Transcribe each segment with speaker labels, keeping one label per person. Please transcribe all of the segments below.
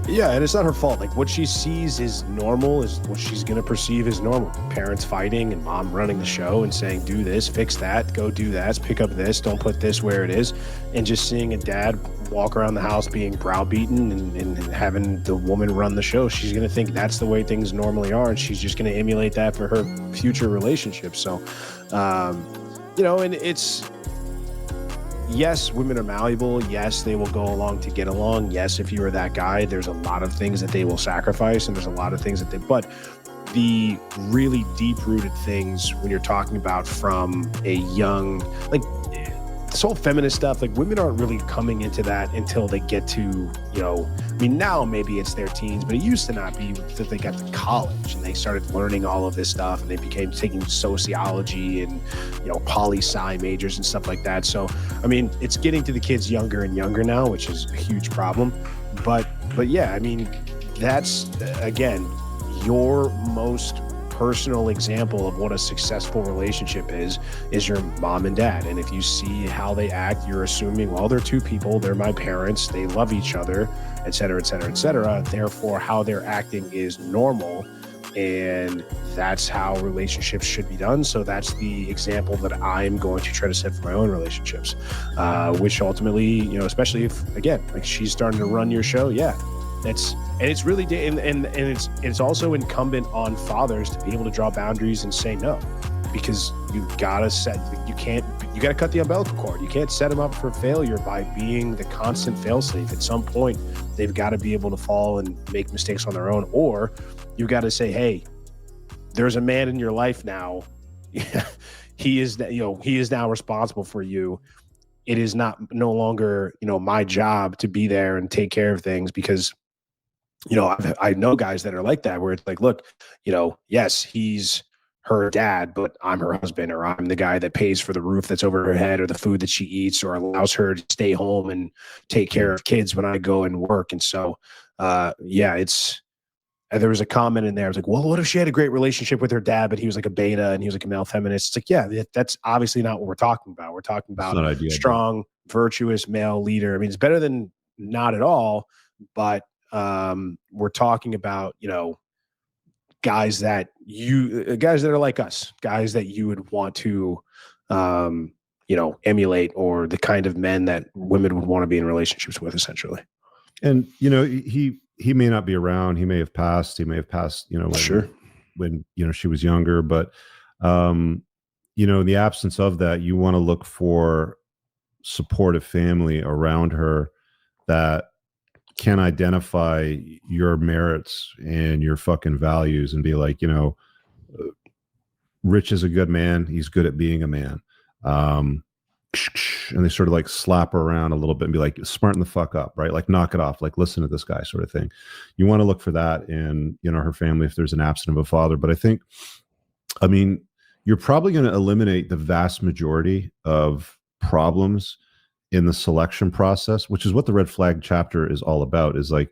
Speaker 1: Yeah, and it's not her fault. Like, what she sees is normal is what she's going to perceive as normal. Parents fighting and mom running the show and saying, do this, fix that, go do that, pick up this, don't put this where it is. And just seeing a dad walk around the house being browbeaten and having the woman run the show, she's going to think that's the way things normally are. And she's just going to emulate that for her future relationships. So, and it's, yes, women are malleable. Yes, they will go along to get along. Yes, if you are that guy, there's a lot of things that they will sacrifice, and there's a lot of things that but the really deep-rooted things when you're talking about from a young, like this whole feminist stuff, like women aren't really coming into that until they get to, I mean, now maybe it's their teens, but it used to not be that they got to college and they started learning all of this stuff and they became taking sociology and, poli-sci majors and stuff like that. So, I mean, it's getting to the kids younger and younger now, which is a huge problem. But yeah, I mean, that's, again, your most personal example of what a successful relationship is your mom and dad. And if you see how they act, you're assuming, well, they're two people, they're my parents, they love each other, et cetera, et cetera, et cetera. Therefore, how they're acting is normal. And that's how relationships should be done. So that's the example that I'm going to try to set for my own relationships, which ultimately, especially if, again, like she's starting to run your show. Yeah. It's really, and it's also incumbent on fathers to be able to draw boundaries and say no, because you gotta cut the umbilical cord. You can't set them up for failure by being the constant failsafe. At some point, they've got to be able to fall and make mistakes on their own, or you got to say, hey, there's a man in your life now. He is now responsible for you. It is no longer, my job to be there and take care of things, because I know guys that are like that, where it's like, look, yes, he's her dad, but I'm her husband, or I'm the guy that pays for the roof that's over her head, or the food that she eats, or allows her to stay home and take care of kids when I go and work. And so, there was a comment in there. I was like, well, what if she had a great relationship with her dad, but he was like a beta and he was like a male feminist? It's like, yeah, that's obviously not what we're talking about. We're talking about a strong, virtuous male leader. I mean, it's better than not at all, but we're talking about, guys that are like us, guys that you would want to, emulate, or the kind of men that women would want to be in relationships with, essentially.
Speaker 2: And, he may not be around. He may have passed.
Speaker 1: Sure.
Speaker 2: When she was younger, but, in the absence of that, you want to look for supportive family around her that can identify your merits and your fucking values and be like, Rich is a good man. He's good at being a man. And they sort of like slap her around a little bit and be like, smarten the fuck up, right? Like, knock it off. Like, listen to this guy, sort of thing. You want to look for that in, her family if there's an absence of a father. But I mean, you're probably going to eliminate the vast majority of problems in the selection process, which is what the red flag chapter is all about, is like,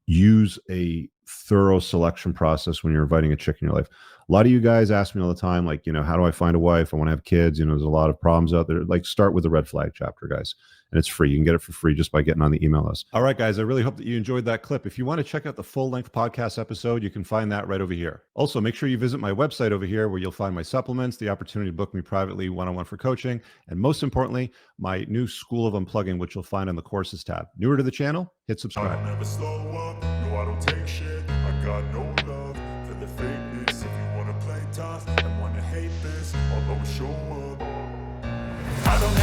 Speaker 2: use a thorough selection process when you're inviting a chick in your life. A lot of you guys ask me all the time, like, how do I find a wife? I want to have kids. There's a lot of problems out there. Like, start with the red flag chapter, guys. And it's free. You can get it for free just by getting on the email list. All right, guys, I really hope that you enjoyed that clip. If you want to check out the full-length podcast episode, you can find that right over here. Also, make sure you visit my website over here, where you'll find my supplements, the opportunity to book me privately one-on-one for coaching, and most importantly, my new School of Unplugging, which you'll find on the courses tab. Newer to the channel? Hit subscribe.
Speaker 3: I'll never slow up. No, I don't take shit. I got no love for the fakeness. If you want to play tough and want to hate this, I'll always show up. I don't have